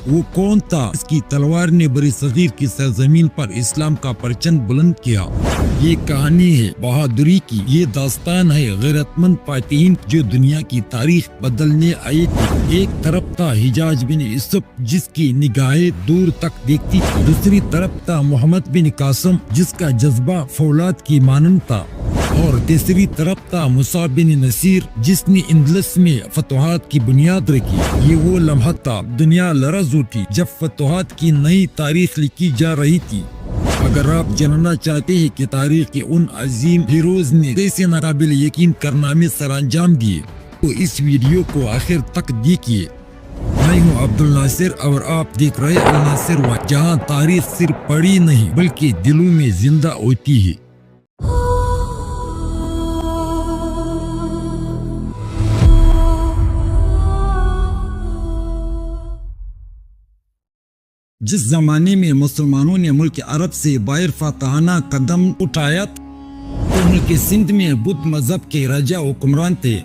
وہ کون تھا؟ اس کی تلوار نے بری صغیر کی سرزمین پر اسلام کا پرچم بلند کیا۔ یہ کہانی ہے بہادری کی، یہ داستان ہے غیرت مند فاتحین جو دنیا کی تاریخ بدلنے آئے تھے۔ ایک طرف تھا حجاج بن یوسف جس کی نگاہیں دور تک دیکھتی تھی، دوسری طرف تھا محمد بن قاسم جس کا جذبہ فولاد کی مانند تھا، اور تیسری طرف تھا مصعب بن نصیر جس نے اندلس میں فتوحات کی بنیاد رکھی۔ یہ وہ لمحہ تھا، دنیا لرز اٹھی جب فتوحات کی نئی تاریخ لکھی جا رہی تھی۔ اگر آپ جاننا چاہتے ہیں کہ تاریخ کے ان عظیم ہیروز نے کیسے ناقابل یقین کارنامے سر انجام دیے تو اس ویڈیو کو آخر تک دیکھیے۔ میں ہوں عبد الناصر اور آپ دیکھ رہے الناصر واچ، جہاں تاریخ صرف پڑھی نہیں بلکہ دلوں میں زندہ ہوتی ہے۔ جس زمانے میں مسلمانوں نے ملک عرب سے باہر فاتحانہ قدم اٹھایا تو ملک سندھ میں بدھ مذہب کے راجا حکمران تھے۔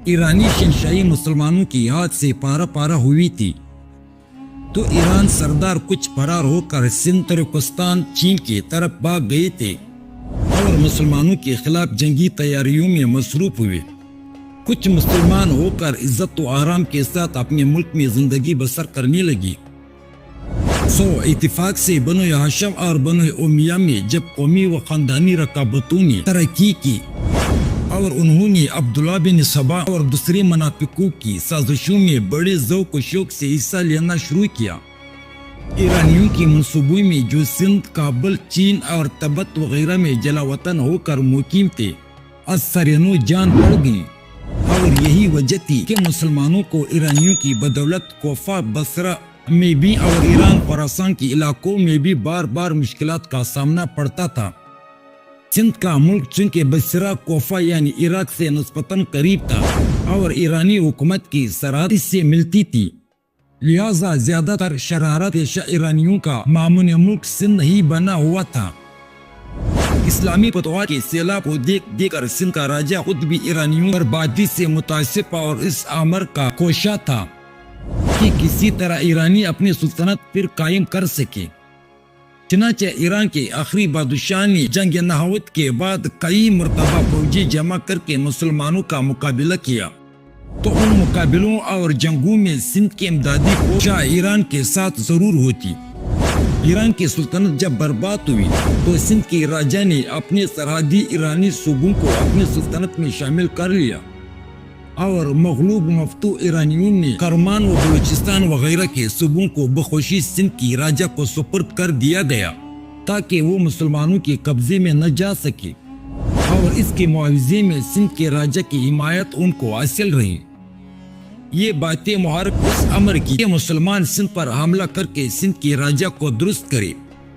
ایرانی شہنشاہی مسلمانوں کی ہاتھ سے پارا پارا ہوئی تھی، تو ایران سردار کچھ فرار ہو کر سندھ ترکستان چین کی طرف بھاگ گئے تھے اور مسلمانوں کے خلاف جنگی تیاریوں میں مصروف ہوئے۔ کچھ مسلمان ہو کر عزت و آرام کے ساتھ اپنے ملک میں زندگی بسر کرنے لگی۔ اتفاق سے بنو ہاشم اور بنو امیہ میں جب قومی و خاندانی رقابتوں نے ترقی کی اور انہوں نے عبداللہ بن سبا اور دوسرے منافقوں کی سازشوں میں بڑے ذوق و شوق سے حصہ لینا شروع کیا، ایرانیوں کی منصوبوں میں جو سندھ، کابل، چین اور تبت وغیرہ میں جلا وطن ہو کر مقیم تھے، از سرنو جان پڑ گئی، اور یہی وجہ تھی کہ مسلمانوں کو ایرانیوں کی بدولت کوفہ، بصرہ میں بھی اور ایران خراسان کے علاقوں میں بھی بار بار مشکلات کا سامنا پڑتا تھا۔ سندھ کا ملک چونکہ بصرہ، کوفہ یعنی عراق سے نسبتاً قریب تھا اور ایرانی حکومت کی سرحد اس سے ملتی تھی، لہذا زیادہ تر شرارت پیشہ ایرانیوں کا مامون ملک سندھ ہی بنا ہوا تھا۔ اسلامی فتوحات کے سیلاب کو دیکھ کر سندھ کا راجہ خود بھی ایرانیوں بربادی سے متاثر اور اس امر کا کوشاں تھا کہ کسی طرح ایرانی اپنی سلطنت پھر قائم کر سکے۔ چنانچہ ایران کے آخری بادشاہ نے جنگ نہاوت کے بعد کئی مرتبہ فوجی جمع کر کے مسلمانوں کا مقابلہ کیا، تو ان مقابلوں اور جنگوں میں سندھ کے امدادی فوج ایران کے ساتھ ضرور ہوتی۔ ایران کی سلطنت جب برباد ہوئی تو سندھ کے راجہ نے اپنے سرحدی ایرانی صوبوں کو اپنی سلطنت میں شامل کر لیا، اور مغلوب مفتوح ایرانیوں نے کرمان و بلوچستان وغیرہ کے صوبوں کو بخوشی سندھ کی راجہ کو سپرد کر دیا گیا تاکہ وہ مسلمانوں کے قبضے میں نہ جا سکے، اور اس کے معاوضے میں سندھ کے راجہ کی حمایت ان کو حاصل رہی۔ یہ باتیں محرک اس امر کی کہ مسلمان سندھ پر حملہ کر کے سندھ کے راجہ کو درست کرے،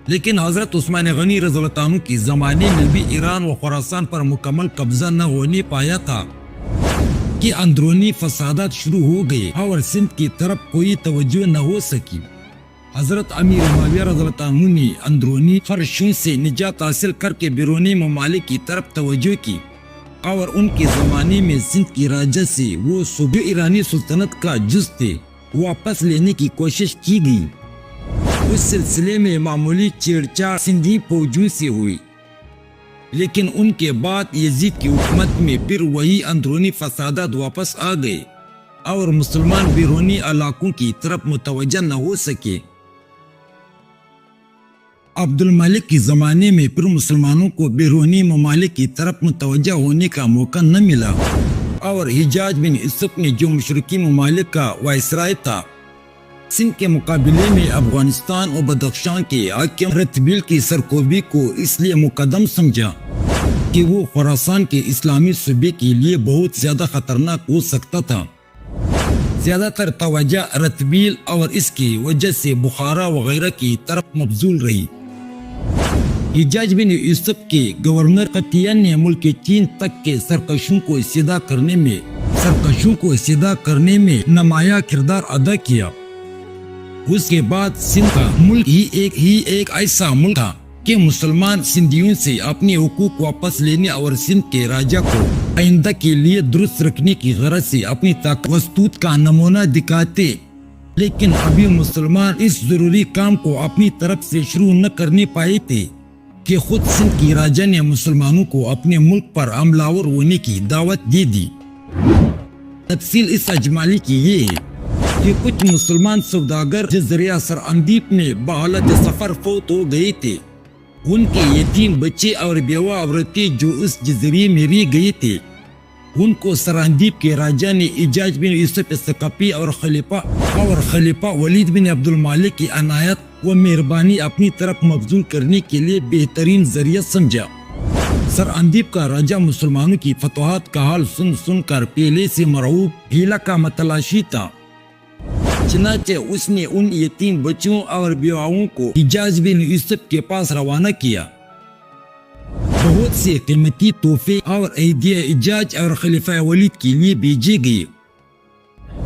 لیکن حضرت عثمان غنی رضی اللہ عنہ کے زمانے میں بھی ایران و خراسان پر مکمل قبضہ نہ ہونے پایا تھا کہ اندرونی فسادات شروع ہو گئے اور سندھ کی طرف کوئی توجہ نہ ہو سکی۔ حضرت امیر معاویہ رضی اللہ عنہ نے اندرونی خرشوں سے نجات حاصل کر کے بیرونی ممالک کی طرف توجہ کی، اور ان کے زمانے میں سندھ کی راجہ سے وہ صوبے ایرانی سلطنت کا جز تھے واپس لینے کی کوشش کی گئی۔ اس سلسلے میں معمولی چھیڑ چھاڑ سندھی فوجوں سے ہوئی، لیکن ان کے بعد یزید کی حکومت میں پھر وہی اندرونی فسادات واپس آ گئے اور مسلمان بیرونی علاقوں کی طرف متوجہ نہ ہو سکے۔ عبد الملک کے زمانے میں پھر مسلمانوں کو بیرونی ممالک کی طرف متوجہ ہونے کا موقع نہ ملا، اور حجاج بن یوسف نے جو مشرقی ممالک کا وائسرائے تھا، سندھ کے مقابلے میں افغانستان اور بدخشان کے حاکم رتبیل کی سرکوبی کو اس لیے مقدم سمجھا کہ وہ خراسان کے اسلامی صوبے کے لیے بہت زیادہ خطرناک ہو سکتا تھا۔ زیادہ تر توجہ رتبیل اور اس کی وجہ سے بخارا وغیرہ کی طرف مبذول رہی۔ حجاج بن یوسف کے گورنر قطیان نے ملک چین تک کے سرکشوں کو سیدھا کرنے میں نمایاں کردار ادا کیا۔ اس کے بعد سندھ کا ملک ہی ایک ایسا ملک تھا کہ مسلمان سندھیوں سے اپنے حقوق واپس لینے اور سندھ کے راجہ کو آئندہ کے لیے درست رکھنے کی غرض سے اپنی طاقت وسطوت کا نمونہ دکھاتے لیکن ابھی مسلمان اس ضروری کام کو اپنی طرف سے شروع نہ کرنے پائے تھے کہ خود سندھ کی راجا نے مسلمانوں کو اپنے ملک پر حملہ آور ہونے کی دعوت دے دی۔ تفصیل اس اجمالی کی یہ ہے کہ کچھ مسلمان سوداگر جزیرہ سراندیپ میں بحالت سفر فوت ہو گئے تھے۔ ان کے یتیم بچے اور بیوہ عورتیں جو اس جزیرے میں رہ گئے تھے، ان کو سراندیپ کے راجا نے حجاج بن یوسف ثقفی اور خلیفہ ولید بن عبد المالک کی عنایت و مہربانی اپنی طرف مبذول کرنے کے لیے بہترین ذریعہ سمجھا۔ سراندیپ کا راجا مسلمانوں کی فتوحات کا حال سن کر پہلے سے مرعوب ہیلا کا متلاشی تھا، چنانچہ اس نے ان یتیم بچوں اور بیواؤں کو حجاج بن یوسف کے پاس روانہ کیا۔ بہت سے قیمتی تحفے اور عیدیہ حجاج اور خلیفہ ولید کے لیے بھیجے گئے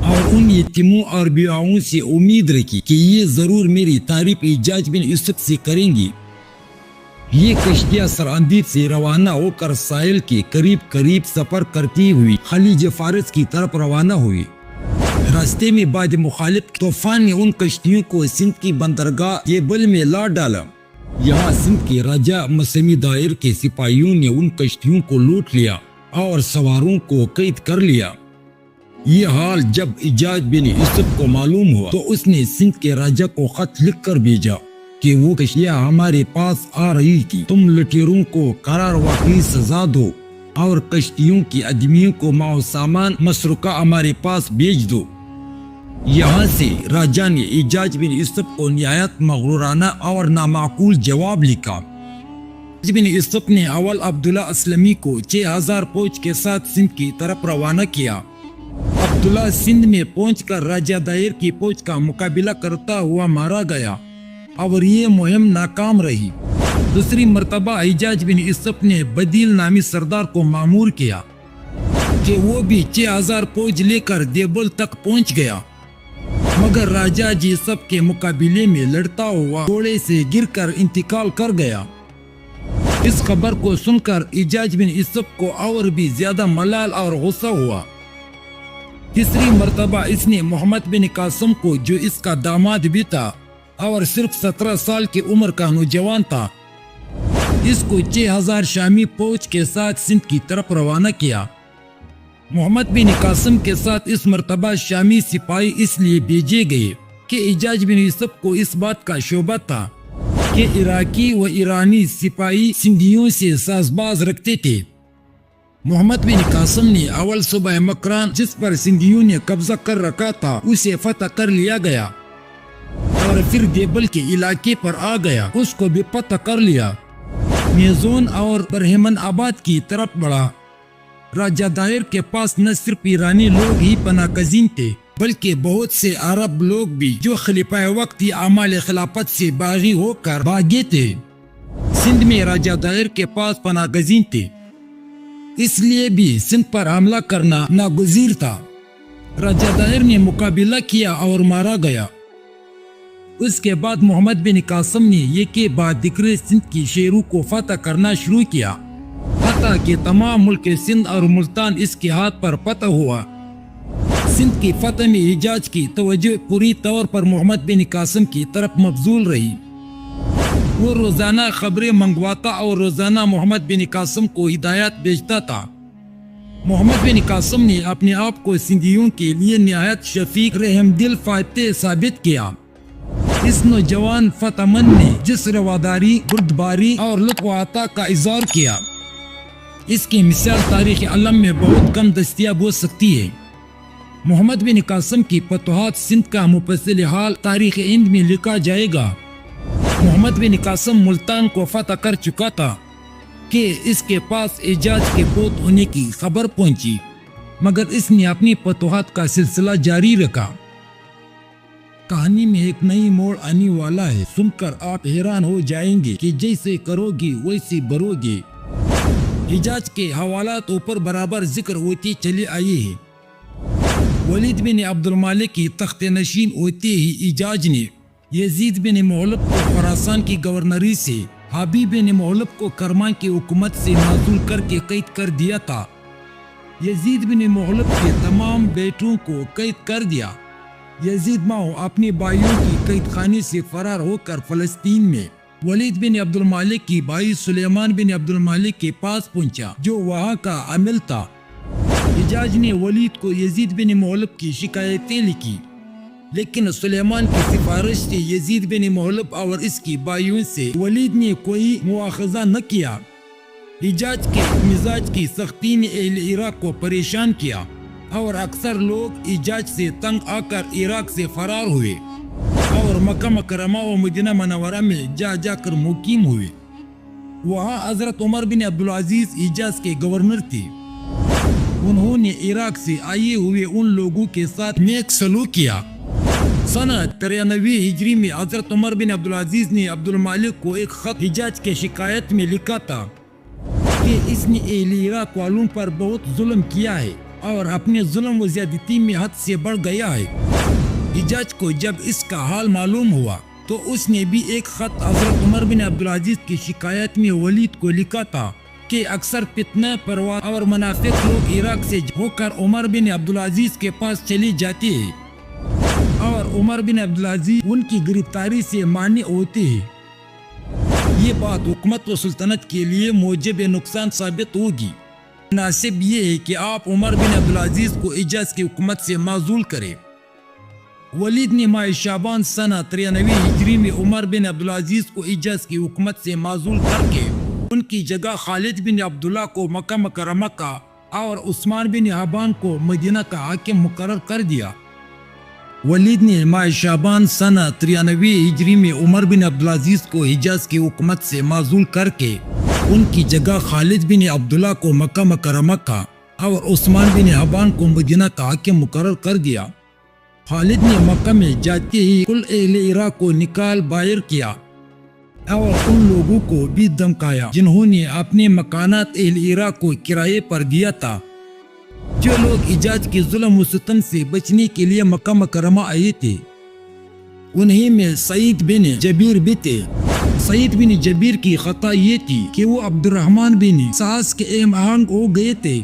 اور ان یتیموں اور بیواؤں سے امید رکھی کہ یہ ضرور میری تعریف حجاج بن یوسف سے کریں گی۔ یہ کشتیاں سراندیپ سے روانہ ہو کر ساحل کے قریب سفر کرتی ہوئی خلیج فارس کی طرف روانہ ہوئی۔ راستے میں بعد مخالف طوفان نے ان کشتیوں کو سندھ کی بندرگاہ کیبل میں لا ڈالا۔ یہاں سندھ کے راجا مسمی دائر کے سپاہیوں نے ان کشتیوں کو لوٹ لیا اور سواروں کو قید کر لیا۔ یہ حال جب حجاج بن یوسف کو معلوم ہوا تو اس نے سندھ کے راجا کو خط لکھ کر بھیجا کہ وہ کشتیاں ہمارے پاس آ رہی تھی، تم لٹیروں کو قرار واقعی سزا دو اور کشتیوں کی آدمیوں کو ماو سامان مسروقہ ہمارے پاس بھیج دو۔ یہاں سے راجا نے حجاج بن یوسف کو نہایت مغرورانہ اور نامعقول جواب لکھا۔ حجاج بن یوسف نے اول عبداللہ اسلمی کو 6000 فوج کے ساتھ سندھ کی طرف روانہ کیا۔ عبداللہ سندھ میں پہنچ کر راجا دائر کی فوج کا مقابلہ کرتا ہوا مارا گیا اور یہ مہم ناکام رہی۔ دوسری مرتبہ حجاج بن یوسف نے بدیل نامی سردار کو مامور کیا کہ وہ بھی 6000 فوج لے کر دیوبند تک پہنچ گیا، مگر راجا جی سب کے مقابلے میں لڑتا ہوا گھوڑے سے گر کر انتقال کر گیا۔ اس خبر کو سن کر حجاج بن یوسف کو اور بھی زیادہ ملال اور غصہ ہوا۔ تیسری مرتبہ اس نے محمد بن قاسم کو، جو اس کا داماد بھی تھا اور صرف 17 سال کی عمر کا نوجوان تھا، اس کو 6000 شامی فوج کے ساتھ سندھ کی طرف روانہ کیا۔ محمد بن قاسم کے ساتھ اس مرتبہ شامی سپاہی اس لیے بھیجے گئے کہ حجاج بن یوسف کو اس بات کا شبہ تھا کہ عراقی و ایرانی سپاہی سندھیوں سے ساز باز رکھتے تھے۔ محمد بن قاسم نے اول صوبہ مکران، جس پر سندھیوں نے قبضہ کر رکھا تھا، اسے فتح کر لیا گیا اور پھر دیبل کے علاقے پر آ گیا، اس کو بھی فتح کر لیا۔ میزون اور برہمن آباد کی طرف بڑھا۔ راجہ دائر کے پاس نہ صرف ایرانی لوگ ہی پناہ گزین تھے بلکہ بہت سے عرب لوگ بھی، جو خلیفہ وقت ہی اعمال خلافت سے باغی ہو کر بھاگے تھے، سندھ میں راجہ دائر کے پاس پناہ گزین تھے، اس لیے بھی سندھ پر حملہ کرنا ناگزیر تھا۔ راجہ دائر نے مقابلہ کیا اور مارا گیا۔ اس کے بعد محمد بن قاسم نے یہ کے بعد دیگر سندھ کی شہروں کو فتح کرنا شروع کیا، حتیٰ کہ تمام ملک سندھ اور ملتان اس کے ہاتھ پر فتح ہوا۔ سندھ کی فتح میں حجاج کی توجہ پوری طور پر محمد بن قاسم کی طرف مبذول رہی۔ وہ روزانہ خبریں منگواتا اور روزانہ محمد بن قاسم کو ہدایات بھیجتا تھا۔ محمد بن قاسم نے اپنے آپ کو سندھیوں کے لیے نہایت شفیق، رحم دل، فاتح ثابت کیا۔ اس نوجوان فتح مند نے جس رواداری، بردباری اور لطف و عطا کا اظہار کیا، اس کی مثال تاریخ عالم میں بہت کم دستیاب ہو سکتی ہے۔ محمد بن قاسم کی فتوحات سندھ کا مفصل حال تاریخ ہند میں لکھا جائے گا۔ محمد بن قاسم ملتان کو فتح کر چکا تھا کہ اس کے پاس حجاج کے فوت ہونے کی خبر پہنچی، مگر اس نے اپنی فتوحات کا سلسلہ جاری رکھا۔ کہانی میں ایک نئی موڑ آنے والا ہے، سن کر آپ حیران ہو جائیں گے کہ جیسے کرو گے ویسے بھرو گے۔ حجاج کے حوالات اوپر برابر ذکر ہوتے چلے آئے ہیں۔ ولید بن عبد المالک کی تخت نشین ہوتے ہی حجاج نے یزید بن محلب کو خراسان کی گورنری سے، حبیب بن محلب کو کرمان کی حکومت سے معزول کر کے قید کر دیا تھا۔ یزید بن محلب کے تمام بیٹوں کو قید کر دیا یزید ماؤ اپنے بھائیوں کی قید خانے سے فرار ہو کر فلسطین میں ولید بن عبد المالک کی بھائی سلیمان بن عبد المالک کے پاس پہنچا جو وہاں کا عامل تھا۔ حجاج نے ولید کو یزید بن محلب کی شکایتیں لکھی، لیکن سلیمان کی سفارش سے یزید بن محلب اور اس کی بھائیوں سے ولید نے کوئی مواخذہ نہ کیا۔ حجاج کے مزاج کی سختی نے اہل عراق کو پریشان کیا اور اکثر لوگ حجاج سے تنگ آ کر عراق سے فرار ہوئے اور مکہ مکرمہ و مدینہ منورہ میں جا جا کر مقیم ہوئے۔ وہاں حضرت عمر بن عبدالعزیز حجاز کے گورنر تھے۔ انہوں نے عراق سے آئے ہوئے ان لوگوں کے ساتھ نیک سلوک کیا۔ سنہ 93 ہجری میں حضرت عمر بن عبدالعزیز نے عبد المالک کو ایک خط حجاج کے شکایت میں لکھا تھا کہ اس نے اہل عراق والوں پر بہت ظلم کیا ہے اور اپنے ظلم و زیادتی میں حد سے بڑھ گیا ہے۔ حجاج کو جب اس کا حال معلوم ہوا تو اس نے بھی ایک خط حضرت عمر بن عبدالعزیز کی شکایت میں ولید کو لکھا تھا کہ اکثر فتنہ پروا اور منافق لوگ عراق سے ہو کر عمر بن عبدالعزیز کے پاس چلے جاتے ہیں اور عمر بن عبدالعزیز ان کی گرفتاری سے مانع ہوتے ہیں۔ یہ بات حکومت و سلطنت کے لیے موجب نقصان ثابت ہوگی۔ مناسب یہ ہے کہ آپ عمر بن عبدالعزیز کو حجاز کی حکومت سے معزول کریں۔ ولید نے ماہ شعبان سنہ 93 ہجری میں عمر بن عبدالعزیز کو حجاز کی حکومت سے معزول کر کے ان کی جگہ خالد بن عبداللہ کو مکہ مکرمہ کا اور عثمان بن حبان کو مدینہ کا حاکم مقرر کر دیا۔ ولید نے ماہ شعبان سنہ 93 ہجری میں عمر بن عبدالعزیز کو حجاز کی حکومت سے معزول کر کے ان کی جگہ خالد بن عبداللہ کو مکہ مکرمہ کا اور عثمان بن حبان کو مدینہ کا حاکم مقرر کر دیا۔ خالد نے مکہ میں جاتے ہی کل اہل عراق کو نکال باہر کیا اور ان لوگوں کو بھی دھمکایا جنہوں نے اپنے مکانات اہل عراق کو کرائے پر دیا تھا۔ جو لوگ حجاج کے ظلم و ستم سے بچنے کے لیے مکہ مکرمہ آئے تھے انہیں میں سعید بن جبیر بھی تھے۔ سعید بن جبیر کی خطا یہ تھی کہ وہ عبد الرحمن بن ساس کے اہم آہنگ ہو گئے تھے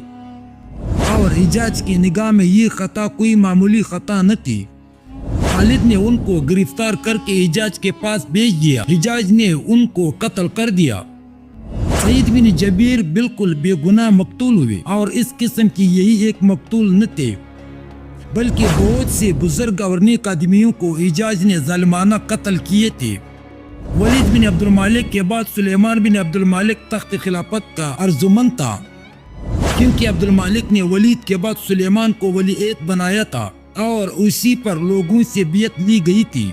اور حجاج کی نگاہ میں یہ خطا کوئی معمولی خطا نہ تھی۔ خالد نے ان کو گرفتار کر کے حجاج کے پاس بھیج دیا۔ حجاج نے ان کو قتل کر دیا۔ سعید بن جبیر بالکل بے گناہ مقتول ہوئے اور اس قسم کی یہی ایک مقتول نہ تھے بلکہ بہت سے بزرگ اور نیک آدمیوں کو حجاج نے ظالمانہ قتل کیے تھے۔ ولید بن عبد المالک کے بعد سلیمان بن عبد المالک تخت خلافت کا ارجمند تھا، کیونکہ عبد المالک نے ولید کے بعد سلیمان کو ولی عہد بنایا تھا اور اسی پر لوگوں سے بیعت لی گئی تھی۔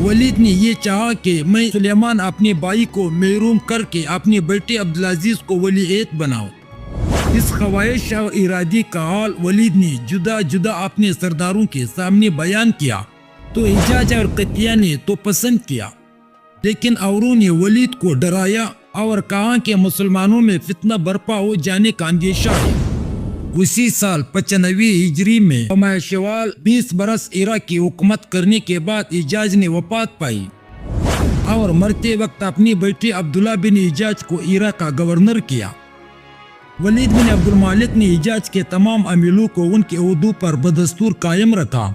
ولید نے یہ چاہا کہ میں سلیمان اپنے بھائی کو محروم کر کے اپنے بیٹے عبدالعزیز کو ولی عہد بناؤں۔ اس خواہش اور ارادے کا حال ولید نے جدا جدا اپنے سرداروں کے سامنے بیان کیا تو حجاج اور قتیہ نے تو پسند کیا، لیکن اوروں نے ولید کو ڈرایا اور کہا کہ مسلمانوں میں فتنہ برپا ہو جانے کا اندیشہ ہے۔ اسی سال 95 ہجری میں ماہ شوال 20 برس عراق کی حکومت کرنے کے بعد حجاج نے وفات پائی اور مرتے وقت اپنے بیٹے عبداللہ بن حجاج کو عراق کا گورنر کیا۔ ولید بن عبد المالک نے حجاج کے تمام عاملوں کو ان کے عہدوں پر بدستور قائم رکھا۔